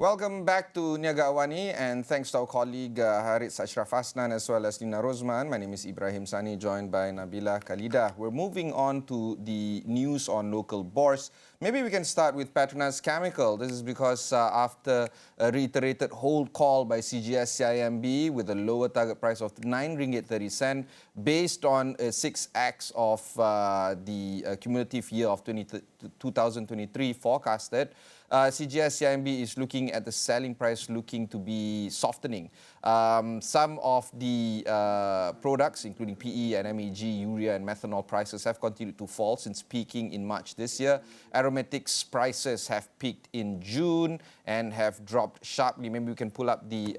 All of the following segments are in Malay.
Welcome back to Niaga AWANI, and thanks to our colleague Harith Ashraf Hasnan as well as Nina Rosman. My name is Ibrahim Sani, joined by Nabila Khalida. We're moving on to the news on local bourse. Maybe we can start with Petronas Chemical. This is because after a reiterated hold call by CGS-CIMB with a lower target price of 9 ringgit 30 cent based on 6x of the cumulative year of 2023 forecasted, CGS-CIMB is looking at the selling price looking to be softening. Some of the products, including PE and MEG, urea and methanol prices have continued to fall since peaking in March this year. Aromatics prices have peaked in June and have dropped sharply. Maybe we can pull up the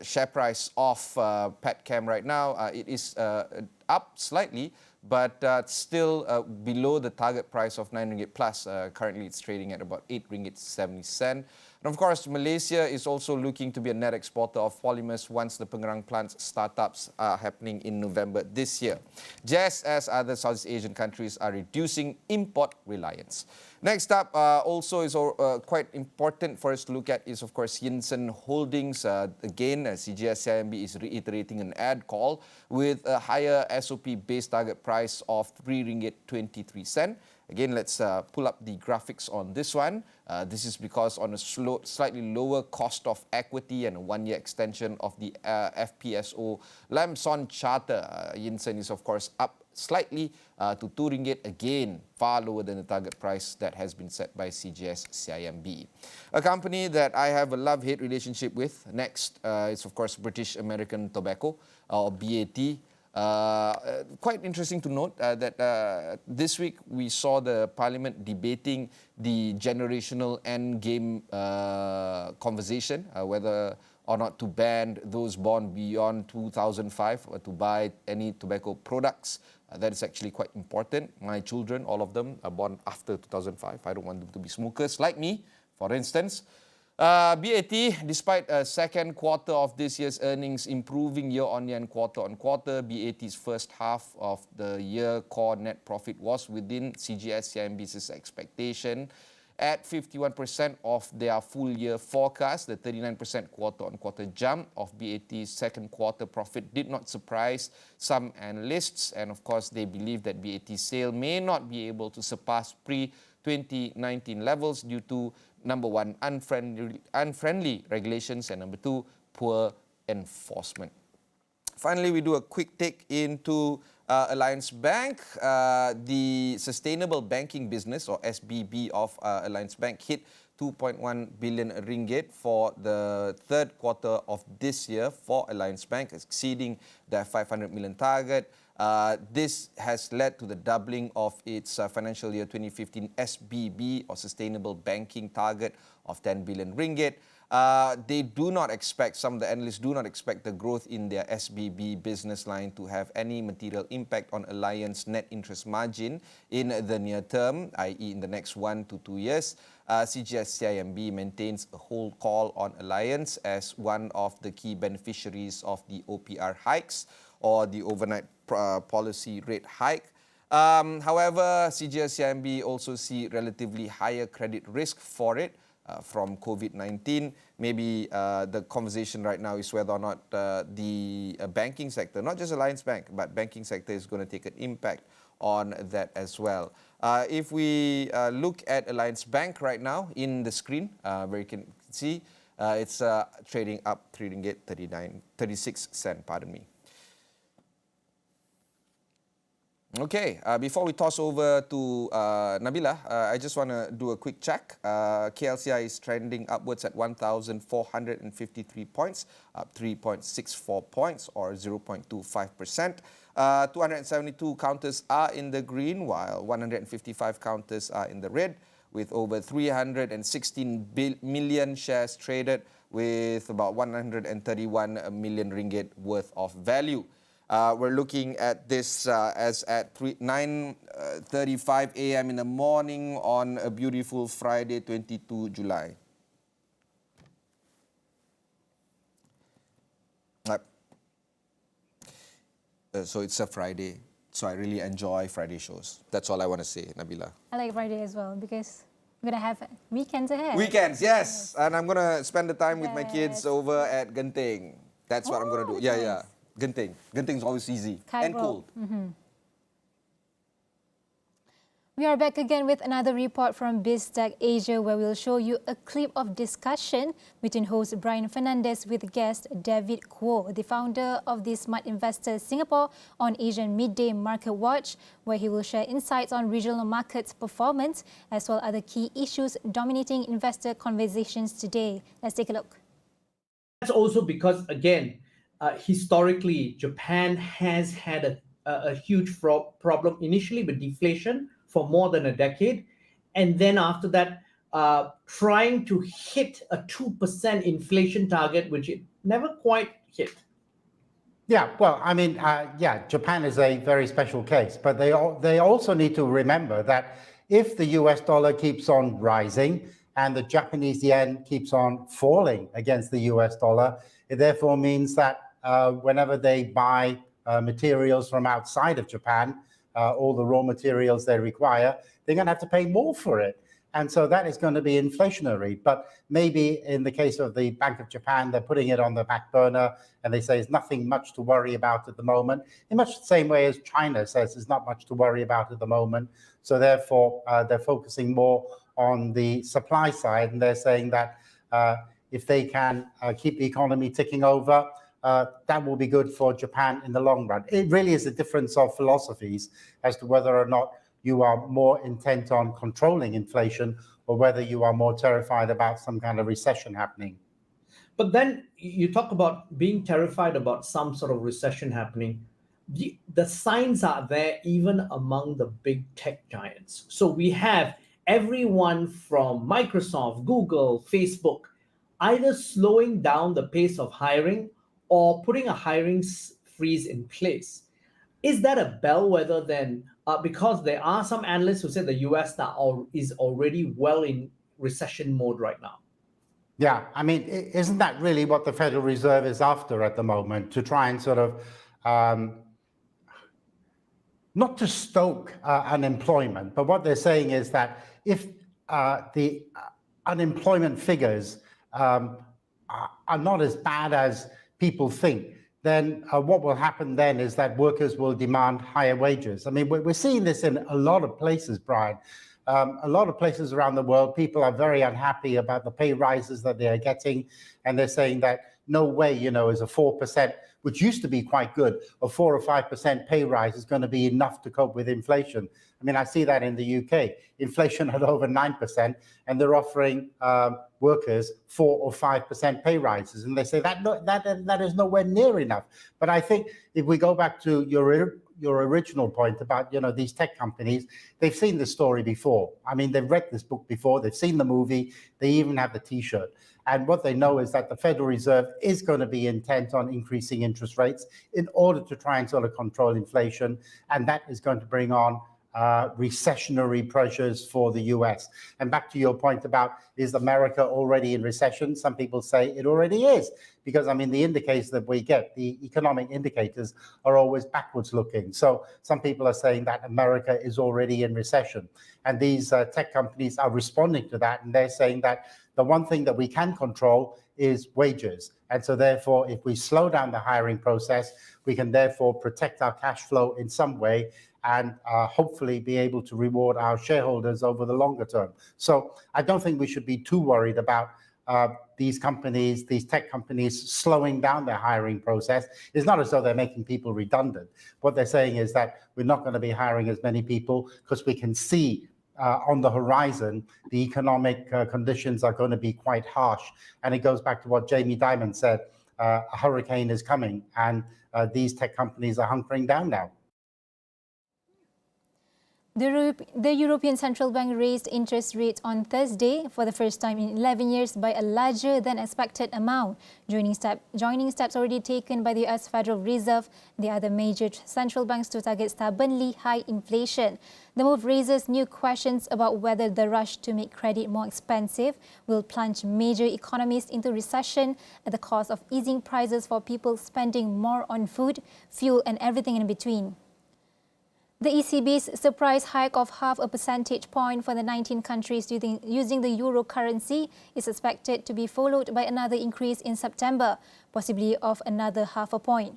share price of Petchem right now. It is up slightly, but still below the target price of 9 ringgit plus. Currently, it's trading at about 8 ringgit 70 cent. And of course, Malaysia is also looking to be a net exporter of polymers once the Pengerang plant's startups are happening in November this year, just as other Southeast Asian countries are reducing import reliance. Next up, also is quite important for us to look at is, of course, Hinson Holdings. Again, CGS-CIMB is reiterating an ad call with a higher SOP base target price of 3 ringgit 23 cent. Again, let's pull up the graphics on this one. This is because on a slightly lower cost of equity and a one-year extension of the FPSO Lamson charter, Hinson is, of course, up slightly to 2 ringgit, again, far lower than the target price that has been set by CGS-CIMB. A company that I have a love-hate relationship with next is, of course, British American Tobacco, or BAT. Quite interesting to note that this week we saw the Parliament debating the generational endgame conversation, whether or not to ban those born beyond 2005 or to buy any tobacco products. That is actually quite important. My children, all of them, are born after 2005. I don't want them to be smokers like me, for instance. BAT, despite a second quarter of this year's earnings improving year-on-year and quarter-on-quarter, BAT's first half of the year core net profit was within CGS-CIMB's expectation at 51% of their full-year forecast. The 39% quarter-on-quarter jump of BAT's second quarter profit did not surprise some analysts, and of course they believe that BAT's sale may not be able to surpass pre-2019 levels due to number one, unfriendly regulations, and number two, poor enforcement. Finally, we do a quick take into Alliance Bank. The sustainable banking business, or SBB, of Alliance Bank hit 2.1 billion ringgit for the third quarter of this year for Alliance Bank, exceeding their 500 million target. This has led to the doubling of its financial year 2015 SBB, or Sustainable Banking target, of 10 billion ringgit. They do not expect, some of the analysts do not expect the growth in their SBB business line to have any material impact on Alliance net interest margin in the near term, i.e. in the next 1 to 2 years. CGS-CIMB maintains a hold call on Alliance as one of the key beneficiaries of the OPR hikes, or the overnight policy rate hike. However, CGS-CIMB also see relatively higher credit risk for it from COVID-19. Maybe the conversation right now is whether or not the banking sector, not just Alliance Bank, but banking sector is going to take an impact on that as well. If we look at Alliance Bank right now in the screen, where you can see it's trading up 3 ringgit 36 cent, pardon me. Okay, before we toss over to Nabila, I just want to do a quick check. KLCI is trending upwards at 1,453 points, up 3.64 points or 0.25%. 272 counters are in the green, while 155 counters are in the red, with over 316 million shares traded with about 131 million ringgit worth of value. We're looking at this as at 9:35 a.m. in the morning on a beautiful Friday, 22 July. So it's a Friday, so I really enjoy Friday shows. That's all I want to say, Nabila. I like Friday as well because We're going to have weekends ahead. Weekends, yes. And I'm going to spend the time with my kids Yes. over at Genting. That's what I'm going to do. that's Yeah, nice. yeah. Genting. Genting's always easy and Cairo. cold. We are back again with another report from Biztech Asia, where we'll show you a clip of discussion between host Brian Fernandez with guest David Kuo, the founder of the Smart Investor Singapore, on Asian Midday Marketwatch, where he will share insights on regional markets performance as well as other key issues dominating investor conversations today. Let's take a look. That's also because, again, historically, Japan has had a huge problem initially with deflation for more than a decade. And then after that, trying to hit a 2% inflation target, which it never quite hit. Yeah, well, I mean, Japan is a very special case, but they also need to remember that if the US dollar keeps on rising and the Japanese yen keeps on falling against the US dollar, it therefore means that whenever they buy materials from outside of Japan, all the raw materials they require, they're going to have to pay more for it. And so that is going to be inflationary. But maybe in the case of the Bank of Japan, they're putting it on the back burner and they say there's nothing much to worry about at the moment, in much the same way as China says there's not much to worry about at the moment. So therefore, they're focusing more on the supply side, and they're saying that if they can keep the economy ticking over, that will be good for Japan in the long run. It really is a difference of philosophies as to whether or not you are more intent on controlling inflation or whether you are more terrified about some kind of recession happening. But then you talk about being terrified about some sort of recession happening. The signs are there even among the big tech giants. So we have everyone from Microsoft, Google, Facebook, either slowing down the pace of hiring or putting a hiring freeze in place. Is that a bellwether then? Because there are some analysts who say the US is already well in recession mode right now. Yeah, I mean, isn't that really what the Federal Reserve is after at the moment, to try and sort of, not to stoke unemployment, but what they're saying is that if the unemployment figures are not as bad as people think, then what will happen then is that workers will demand higher wages. I mean, we're seeing this in a lot of places, Brian. A lot of places around the world, people are very unhappy about the pay rises that they are getting, and they're saying that no way, is a 4%, which used to be quite good, a 4 or 5% pay rise is going to be enough to cope with inflation. I mean, I see that in the UK, inflation at over 9%, and they're offering workers 4 or 5% pay rises, and they say that is nowhere near enough. But I think if we go back to your original point about these tech companies, they've seen this story before. I mean, they've read this book before, they've seen the movie, they even have the T-shirt. And what they know is that the Federal Reserve is going to be intent on increasing interest rates in order to try and sort of control inflation, and that is going to bring on recessionary pressures for the US. And back to your point about, is America already in recession? Some people say it already is, because I mean, the indicators that we get, the economic indicators, are always backwards looking. So some people are saying that America is already in recession. And these tech companies are responding to that, and they're saying that the one thing that we can control is wages. And so therefore, if we slow down the hiring process, we can therefore protect our cash flow in some way and hopefully be able to reward our shareholders over the longer term. So I don't think we should be too worried about these companies, these tech companies, slowing down their hiring process. It's not as though they're making people redundant. What they're saying is that we're not going to be hiring as many people because we can see on the horizon, the economic conditions are going to be quite harsh. And it goes back to what Jamie Dimon said, a hurricane is coming, and these tech companies are hunkering down now. The European Central Bank raised interest rates on Thursday for the first time in 11 years by a larger than expected amount, joining steps already taken by the US Federal Reserve and the other major central banks to target stubbornly high inflation. The move raises new questions about whether the rush to make credit more expensive will plunge major economies into recession at the cost of easing prices for people spending more on food, fuel and everything in between. The ECB's surprise hike of half a percentage point for the 19 countries using the euro currency is expected to be followed by another increase in September, possibly of another half a point.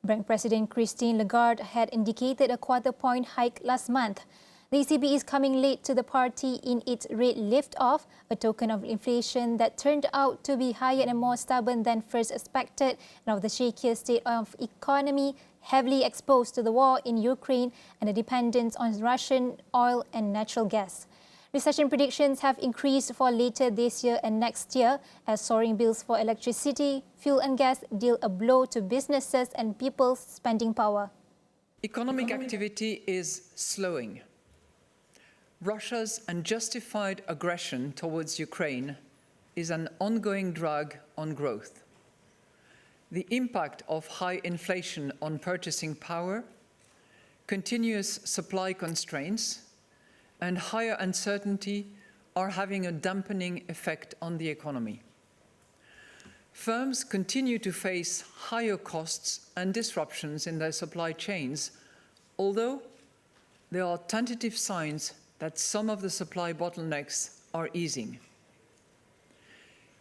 Bank President Christine Lagarde had indicated a quarter point hike last month. The ECB is coming late to the party in its rate lift-off, a token of inflation that turned out to be higher and more stubborn than first expected, and of the shakier state of economy heavily exposed to the war in Ukraine and the dependence on Russian oil and natural gas. Recession predictions have increased for later this year and next year as soaring bills for electricity, fuel and gas deal a blow to businesses and people's spending power. Economic activity is slowing. Russia's unjustified aggression towards Ukraine is an ongoing drag on growth. The impact of high inflation on purchasing power, continuous supply constraints, and higher uncertainty are having a dampening effect on the economy. Firms continue to face higher costs and disruptions in their supply chains, although there are tentative signs that some of the supply bottlenecks are easing.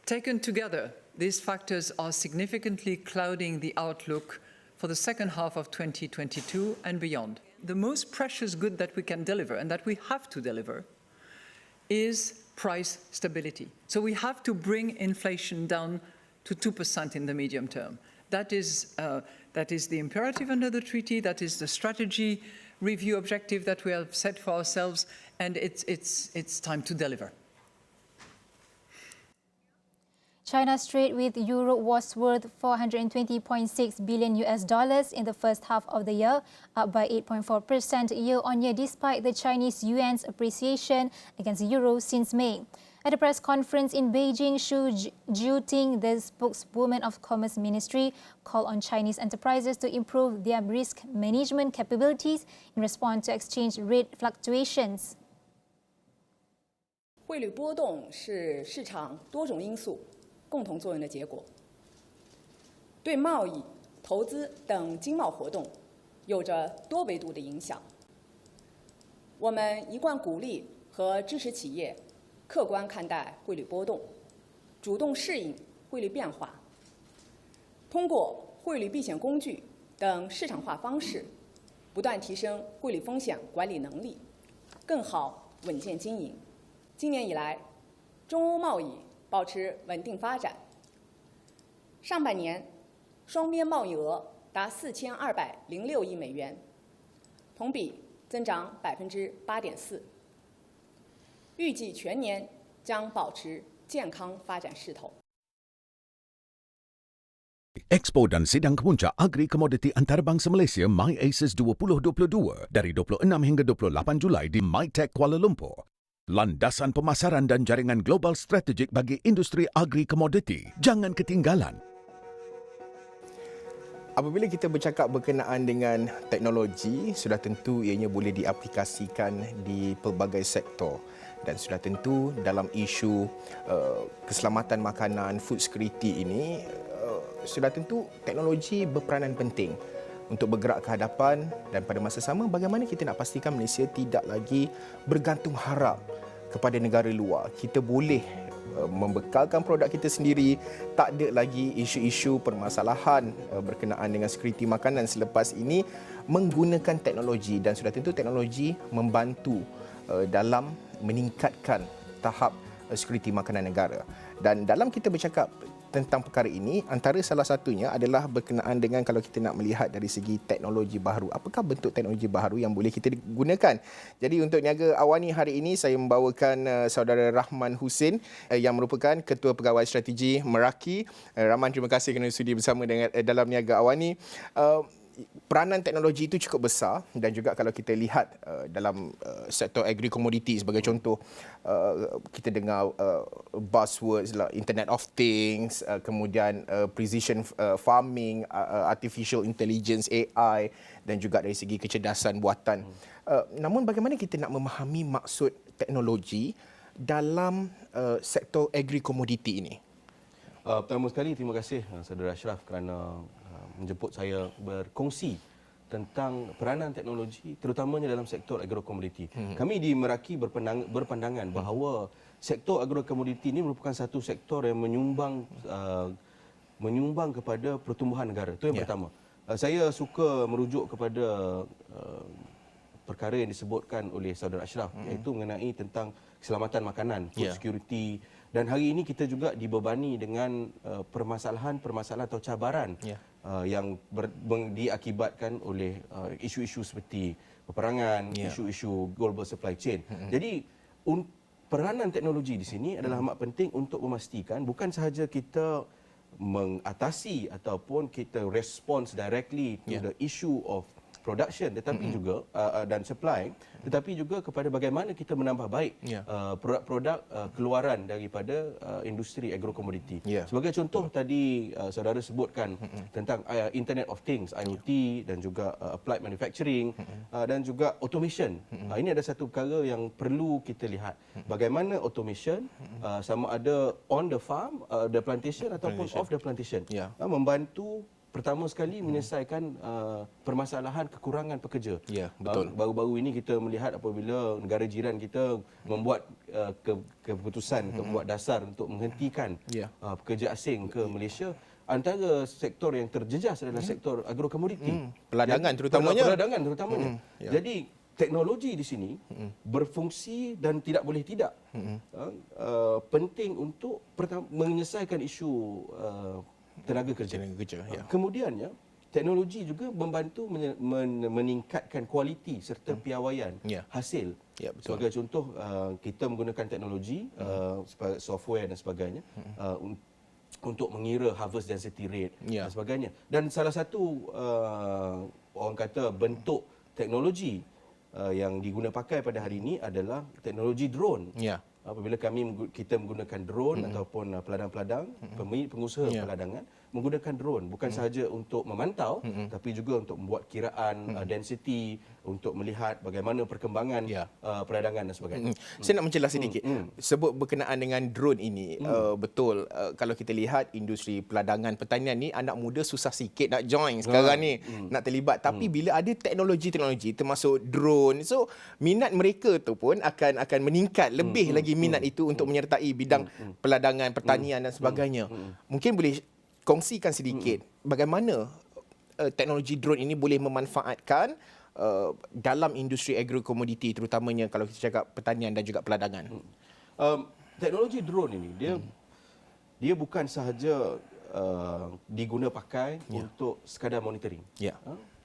Taken together, these factors are significantly clouding the outlook for the second half of 2022 and beyond. The most precious good that we can deliver and that we have to deliver is price stability. So we have to bring inflation down to 2% in the medium term. That is the imperative under the treaty, that is the strategy review objective that we have set for ourselves, and it's time to deliver. China's trade with Europe was worth $420.6 billion in the first half of the year, up by 8.4% year-on-year despite the Chinese yuan's appreciation against the euro since May. At a press conference in Beijing, Xu Jiuting, the spokeswoman of Commerce Ministry, called on Chinese enterprises to improve their risk management capabilities in response to exchange rate fluctuations. 汇率波动是市场多种因素共同作用的结果，对贸易、投资等经贸活动有着多维度的影响。我们一贯鼓励和支持企业客观看待汇率波动，主动适应汇率变化，通过汇率避险工具等市场化方式，不断提升汇率风险管理能力，更好稳健经营。今年以来，中欧贸易保持稳定发展。上半年，双边贸易额达4206亿美元，同比增长8.4%。预计全年将保持健康发展势头。 Expo dan Sidang Kemuncak Agri Komoditi Antarabangsa Malaysia MyACES 2022 dari 26 hingga 28 Julai di MyTech Kuala Lumpur. Landasan pemasaran dan jaringan global strategik bagi industri agri komoditi. Jangan ketinggalan. Apabila kita bercakap berkenaan dengan teknologi, sudah tentu ianya boleh diaplikasikan di pelbagai sektor. Dan sudah tentu dalam isu keselamatan makanan, food security ini, sudah tentu teknologi berperanan penting untuk bergerak ke hadapan, dan pada masa sama bagaimana kita nak pastikan Malaysia tidak lagi bergantung harap kepada negara luar. Kita boleh membekalkan produk kita sendiri, tak ada lagi isu-isu permasalahan berkenaan dengan security makanan selepas ini menggunakan teknologi, dan sudah tentu teknologi membantu dalam meningkatkan tahap security makanan negara. Dan dalam kita bercakap tentang perkara ini, antara salah satunya adalah berkenaan dengan kalau kita nak melihat dari segi teknologi baharu. Apakah bentuk teknologi baharu yang boleh kita gunakan? Jadi untuk Niaga Awani hari ini, saya membawakan saudara Rahman Husin yang merupakan Ketua Pegawai Strategi Meraki. Rahman, terima kasih kerana sudi bersama dengan dalam Niaga Awani. Peranan teknologi itu cukup besar, dan juga kalau kita lihat dalam sektor agri komoditi sebagai contoh, kita dengar buzzwords lah Internet of Things, kemudian precision farming, artificial intelligence, AI, dan juga dari segi kecerdasan buatan. Namun bagaimana kita nak memahami maksud teknologi dalam sektor agri komoditi ini? Pertama sekali, terima kasih saudara Ashraf kerana menjemput saya berkongsi tentang peranan teknologi terutamanya dalam sektor agrokomoditi. Kami di Meraki berpandangan bahawa sektor agrokomoditi ini merupakan satu sektor yang menyumbang kepada pertumbuhan negara. Itu yang pertama. Saya suka merujuk kepada perkara yang disebutkan oleh Saudara Ashraf, iaitu mengenai tentang keselamatan makanan, food security, dan hari ini kita juga dibebani dengan permasalahan-permasalahan atau cabaran yang diakibatkan oleh isu-isu seperti peperangan, isu-isu global supply chain. Jadi peranan teknologi di sini adalah amat penting untuk memastikan bukan sahaja kita mengatasi ataupun kita respond directly to the issue of production tetapi juga dan supply, tetapi juga kepada bagaimana kita menambah baik produk-produk keluaran daripada industri agrokomoditi. Sebagai contoh tadi saudara sebutkan tentang Internet of Things, IoT, dan juga applied manufacturing dan juga automation. Ini ada satu perkara yang perlu kita lihat. Bagaimana automation sama ada on the farm, the plantation ataupun off the plantation membantu pertama sekali menyelesaikan permasalahan kekurangan pekerja. Ya, betul. Baru-baru ini kita melihat apabila negara jiran kita membuat keputusan, membuat dasar untuk menghentikan pekerja asing ke Malaysia, antara sektor yang terjejas adalah sektor agrokomoditi. Peladangan terutamanya. Jadi teknologi di sini berfungsi dan tidak boleh tidak. Penting untuk menyelesaikan isu tenaga kerja. Kemudiannya, teknologi juga membantu meningkatkan kualiti serta piawaian hasil. Sebagai contoh, kita menggunakan teknologi, software dan sebagainya untuk mengira harvest density rate dan sebagainya. Dan salah satu orang kata bentuk teknologi yang diguna pakai pada hari ini adalah teknologi drone. Apabila kita menggunakan drone ataupun peladang-peladang, pengusaha peladangan menggunakan drone bukan sahaja untuk memantau tapi juga untuk membuat kiraan density, untuk melihat bagaimana perkembangan peladangan dan sebagainya. Saya nak menjelas sedikit. Sebut berkenaan dengan drone ini, betul, kalau kita lihat industri peladangan pertanian ni anak muda susah sikit nak join sekarang ni, nak terlibat, tapi bila ada teknologi-teknologi termasuk drone, so minat mereka tu pun akan meningkat lebih lagi minat itu untuk menyertai bidang peladangan, pertanian dan sebagainya. Mungkin boleh kongsikan sedikit bagaimana teknologi drone ini boleh memanfaatkan dalam industri agrokomoditi, terutamanya kalau kita cakap pertanian dan juga peladangan. Teknologi drone ini dia bukan sahaja diguna pakai untuk sekadar monitoring.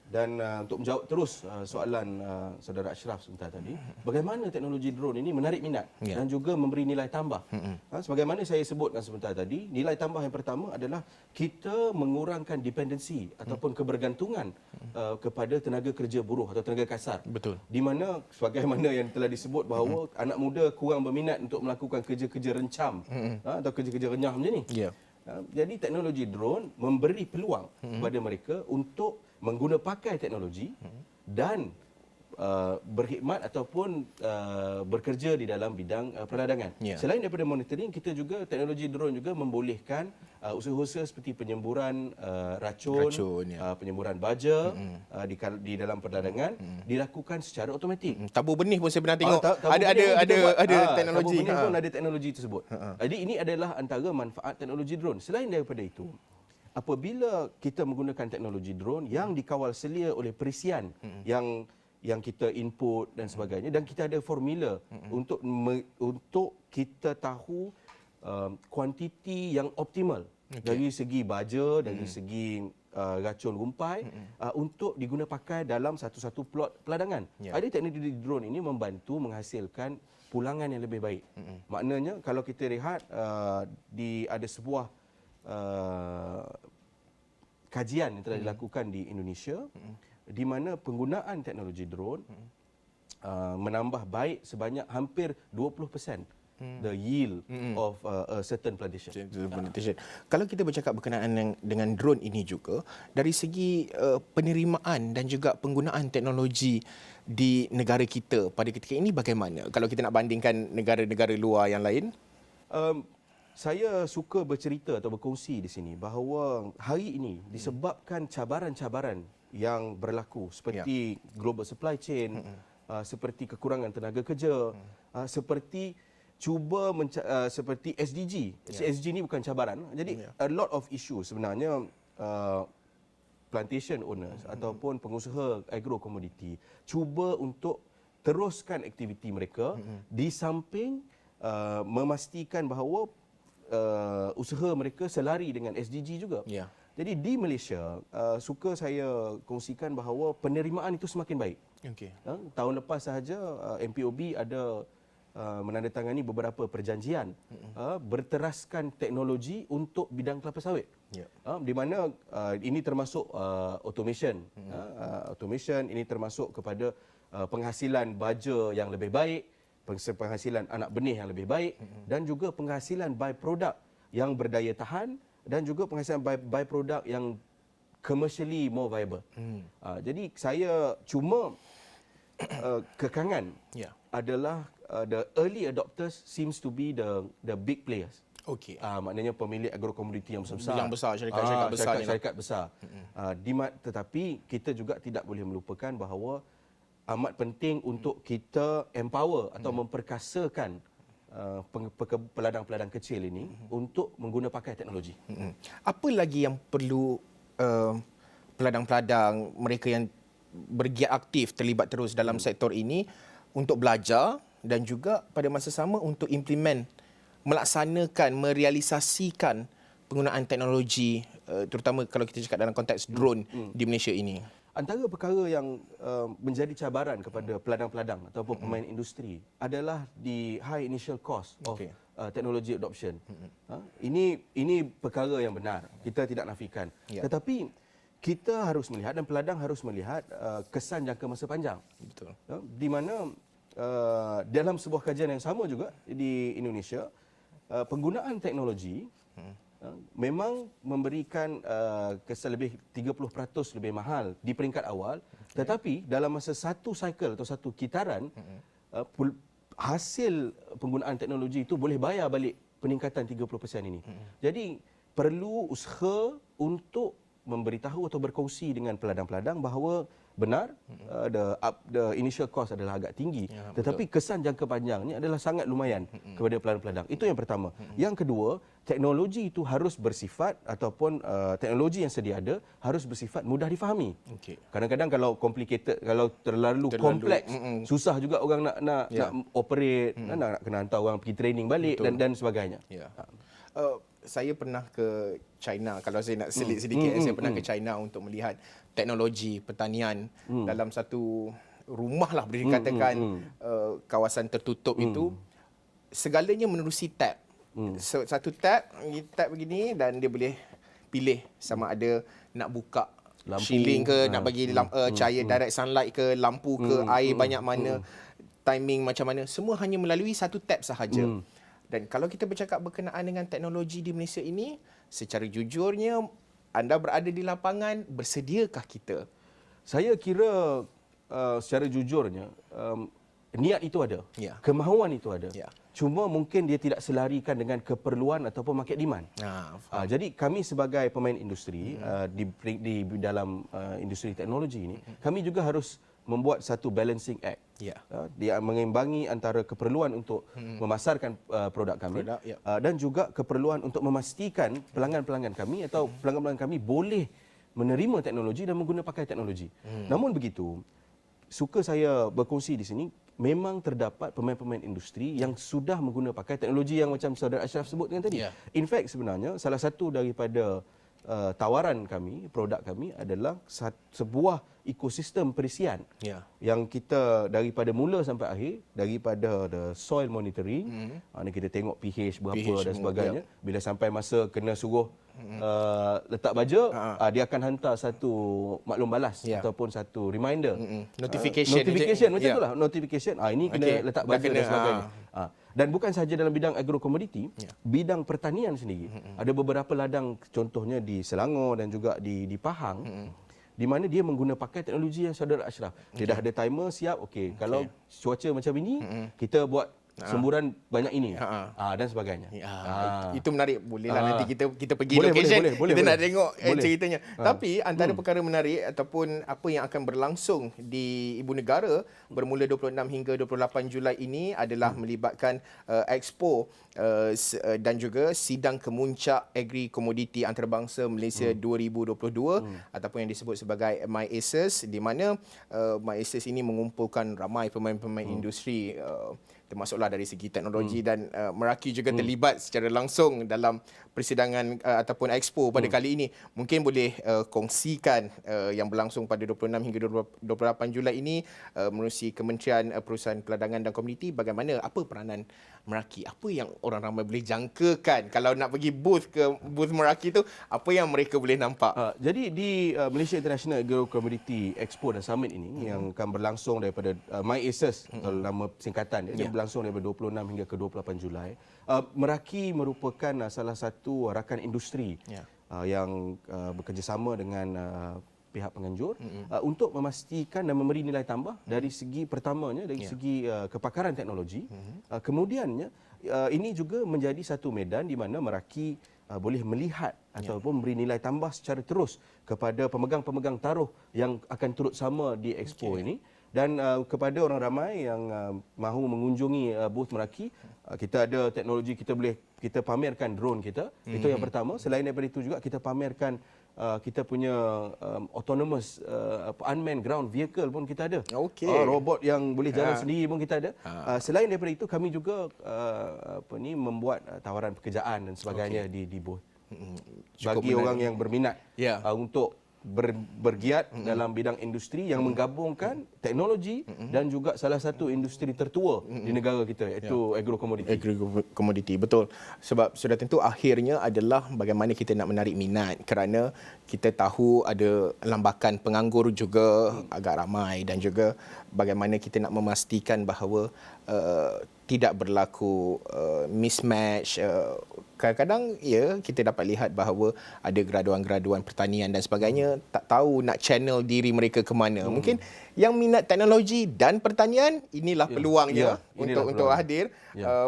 Dan untuk menjawab terus soalan saudara Ashraf sebentar tadi, bagaimana teknologi drone ini menarik minat dan juga memberi nilai tambah. Sebagaimana saya sebutkan sebentar tadi, nilai tambah yang pertama adalah kita mengurangkan dependensi ataupun kebergantungan kepada tenaga kerja buruh atau tenaga kasar. Betul. Di mana sebagaimana yang telah disebut bahawa anak muda kurang berminat untuk melakukan kerja-kerja rencam atau kerja-kerja renyah macam ni. Jadi teknologi drone memberi peluang kepada mereka untuk mengguna pakai teknologi dan berkhidmat ataupun bekerja di dalam bidang peladangan. Selain daripada monitoring, kita juga teknologi drone juga membolehkan usaha-usaha seperti penyemburan racun penyemburan baja di dalam peladangan dilakukan secara automatik. Tabur benih pun saya pernah tengok ada teknologi. Tabur benih pun ada teknologi tersebut. Jadi ini adalah antara manfaat teknologi drone. Selain daripada itu, apabila kita menggunakan teknologi drone yang dikawal selia oleh perisian yang kita input dan sebagainya, dan kita ada formula untuk kita tahu kuantiti yang optimal dari segi baja, dari segi racun rumpai untuk diguna pakai dalam satu-satu plot peladangan. Ada teknologi drone ini membantu menghasilkan pulangan yang lebih baik. Maknanya kalau kita lihat ada sebuah kajian yang telah dilakukan di Indonesia di mana penggunaan teknologi drone menambah baik sebanyak hampir 20% the yield of a certain plantation. Kalau kita bercakap berkenaan dengan drone ini juga, dari segi penerimaan dan juga penggunaan teknologi di negara kita pada ketika ini bagaimana? Kalau kita nak bandingkan negara-negara luar yang lain? Saya suka bercerita atau berkongsi di sini bahawa hari ini disebabkan cabaran-cabaran yang berlaku seperti global supply chain, seperti kekurangan tenaga kerja, seperti seperti SDG. SDG ni bukan cabaran. Jadi a lot of issues sebenarnya plantation owners ataupun pengusaha agrokomoditi cuba untuk teruskan aktiviti mereka di samping memastikan bahawa usaha mereka selari dengan SDG juga. Jadi di Malaysia, suka saya kongsikan bahawa penerimaan itu semakin baik. Tahun lepas sahaja MPOB ada menandatangani beberapa perjanjian berteraskan teknologi untuk bidang kelapa sawit. Di mana ini termasuk automation. Automation ini termasuk kepada penghasilan baja yang lebih baik, penghasilan anak benih yang lebih baik dan juga penghasilan by-product yang berdaya tahan dan juga penghasilan by-product yang commercially more viable. Jadi saya cuma kekangan adalah the early adopters seems to be the big players. Maknanya pemilik agrokomoditi yang besar. Yang besar, syarikat besar. Tetapi kita juga tidak boleh melupakan bahawa amat penting untuk kita empower atau memperkasakan peladang-peladang kecil ini untuk mengguna pakai teknologi. Apa lagi yang perlu peladang-peladang mereka yang bergiat aktif terlibat terus dalam sektor ini untuk belajar dan juga pada masa sama untuk melaksanakan, merealisasikan penggunaan teknologi terutama kalau kita cakap dalam konteks drone di Malaysia ini? Antara perkara yang menjadi cabaran kepada peladang-peladang ataupun pemain industri adalah the high initial cost of technology adoption. Ini perkara yang benar, kita tidak nafikan. Tetapi kita harus melihat dan peladang harus melihat kesan jangka masa panjang. Betul. Di mana dalam sebuah kajian yang sama juga di Indonesia, penggunaan teknologi memang memberikan kesan lebih 30% lebih mahal di peringkat awal, tetapi dalam masa satu cycle atau satu kitaran hasil penggunaan teknologi itu boleh bayar balik peningkatan 30% ini. Jadi perlu usaha untuk memberitahu atau berkongsi dengan peladang-peladang bahawa benar the initial cost adalah agak tinggi, tetapi kesan jangka panjangnya adalah sangat lumayan kepada peladang-peladang. Itu yang pertama. Yang kedua, teknologi itu harus bersifat ataupun teknologi yang sedia ada harus bersifat mudah difahami. Kadang-kadang kalau complicated, kalau terlalu kompleks, susah juga orang nak operate, nak kena hantar orang pergi training balik dan sebagainya. Saya pernah ke China, kalau saya nak selit sedikit, saya pernah ke China untuk melihat teknologi pertanian dalam satu rumah lah boleh dikatakan, kawasan tertutup itu. Segalanya menerusi tab. Satu tab begini dan dia boleh pilih sama ada nak buka shieling ke, nak bagi cahaya direct sunlight ke, lampu ke, air banyak mana, timing macam mana, semua hanya melalui satu tab sahaja. Dan kalau kita bercakap berkenaan dengan teknologi di Malaysia ini, secara jujurnya, anda berada di lapangan, bersediakah kita? Saya kira secara jujurnya, niat itu ada, kemahuan itu ada. Cuma mungkin dia tidak selarikan dengan keperluan ataupun market demand. Jadi kami sebagai pemain industri di dalam industri teknologi ini, kami juga harus membuat satu balancing act. Dia mengimbangi antara keperluan untuk memasarkan produk kami dan juga keperluan untuk memastikan pelanggan-pelanggan kami atau pelanggan-pelanggan kami boleh menerima teknologi dan menggunakan pakai teknologi. Namun begitu, suka saya berkongsi di sini, memang terdapat pemain-pemain industri yang sudah menggunakan pakai teknologi yang macam Saudara Ashraf sebutkan tadi. In fact, sebenarnya salah satu daripada tawaran kami, produk kami adalah sebuah ekosistem perisian yang kita daripada mula sampai akhir, daripada the soil monitoring, ni kita tengok pH berapa dan sebagainya. Bila sampai masa kena suruh letak baja, dia akan hantar satu maklum balas ataupun satu reminder, notification macam itulah, notification ini kena letak baja dan sebagainya. Dan bukan sahaja dalam bidang agrokomoditi, bidang pertanian sendiri. Ada beberapa ladang, contohnya di Selangor dan juga di Pahang, di mana dia menggunakan pakai teknologi yang Saudara Ashraf. Dia dah ada timer siap, kalau cuaca macam ini, kita buat semburan banyak ini dan sebagainya. Itu menarik. Bolehlah nanti kita pergi Boleh, location. boleh, kita nak boleh. tengok Boleh. ceritanya. Tapi antara perkara menarik ataupun apa yang akan berlangsung di ibu negara bermula 26 hingga 28 Julai ini adalah melibatkan Expo dan juga sidang kemuncak agri komoditi antarabangsa Malaysia 2022 ataupun yang disebut sebagai MyAces, di mana MyAces ini mengumpulkan ramai pemain-pemain industri termasuklah dari segi teknologi dan Meraki juga terlibat secara langsung dalam persidangan ataupun expo pada kali ini. Mungkin boleh kongsikan yang berlangsung pada 26 hingga 28 Julai ini menerusi Kementerian Perusahaan Peladangan dan Komuniti, bagaimana, apa peranan Meraki, apa yang orang ramai boleh jangkakan kalau nak pergi booth Meraki tu, apa yang mereka boleh nampak? Jadi di Malaysia International Agro Commodity Expo dan Summit ini yang akan berlangsung daripada MyAces, kalau nama singkatan dia, berlangsung daripada 26 hingga ke 28 Julai. Meraki merupakan salah satu rakan industri yang bekerjasama dengan pihak penganjur untuk memastikan dan memberi nilai tambah dari segi pertamanya, dari segi kepakaran teknologi. Kemudiannya ini juga menjadi satu medan di mana Meraki boleh melihat ataupun memberi nilai tambah secara terus kepada pemegang-pemegang taruh yang akan turut sama di expo ini. Dan kepada orang ramai yang mahu mengunjungi booth Meraki, kita ada teknologi, kita pamerkan drone kita. Itu yang pertama. Selain daripada itu juga kita pamerkan kita punya autonomous unmanned ground vehicle pun kita ada. Robot yang boleh jalan sendiri pun kita ada. Selain daripada itu kami juga membuat tawaran pekerjaan dan sebagainya di booth. Bagi orang yang berminat untuk bergiat dalam bidang industri yang menggabungkan teknologi dan juga salah satu industri tertua di negara kita, iaitu agrokomoditi. Agrokomoditi, betul. Sebab sudah tentu akhirnya adalah bagaimana kita nak menarik minat, kerana kita tahu ada lambakan penganggur juga agak ramai, dan juga bagaimana kita nak memastikan bahawa tidak berlaku mismatch. Kadang-kadang kita dapat lihat bahawa ada graduan-graduan pertanian dan sebagainya tak tahu nak channel diri mereka ke mana. Mungkin yang minat teknologi dan pertanian, inilah peluangnya untuk hadir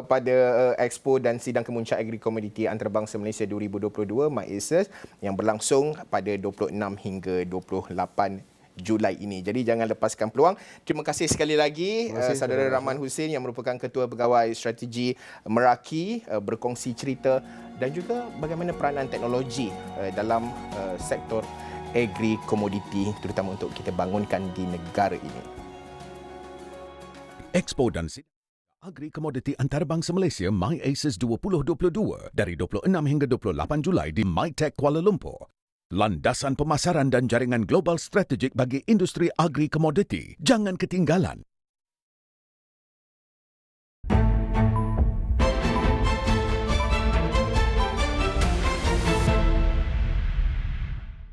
pada expo dan sidang kemuncak agri komoditi antarabangsa Malaysia 2022 MyAces yang berlangsung pada 26 hingga 28 Julai ini. Jadi jangan lepaskan peluang. Terima kasih sekali lagi saudara Rahman Hussein yang merupakan Ketua Pegawai Strategi Meraki berkongsi cerita dan juga bagaimana peranan teknologi dalam sektor agri komoditi, terutama untuk kita bangunkan di negara ini. Expo dan Agri Komoditi Antarabangsa Malaysia MyAces 2022 dari 26 hingga 28 Julai di MyTech Kuala Lumpur. Landasan pemasaran dan jaringan global strategik bagi industri agri komoditi. Jangan ketinggalan.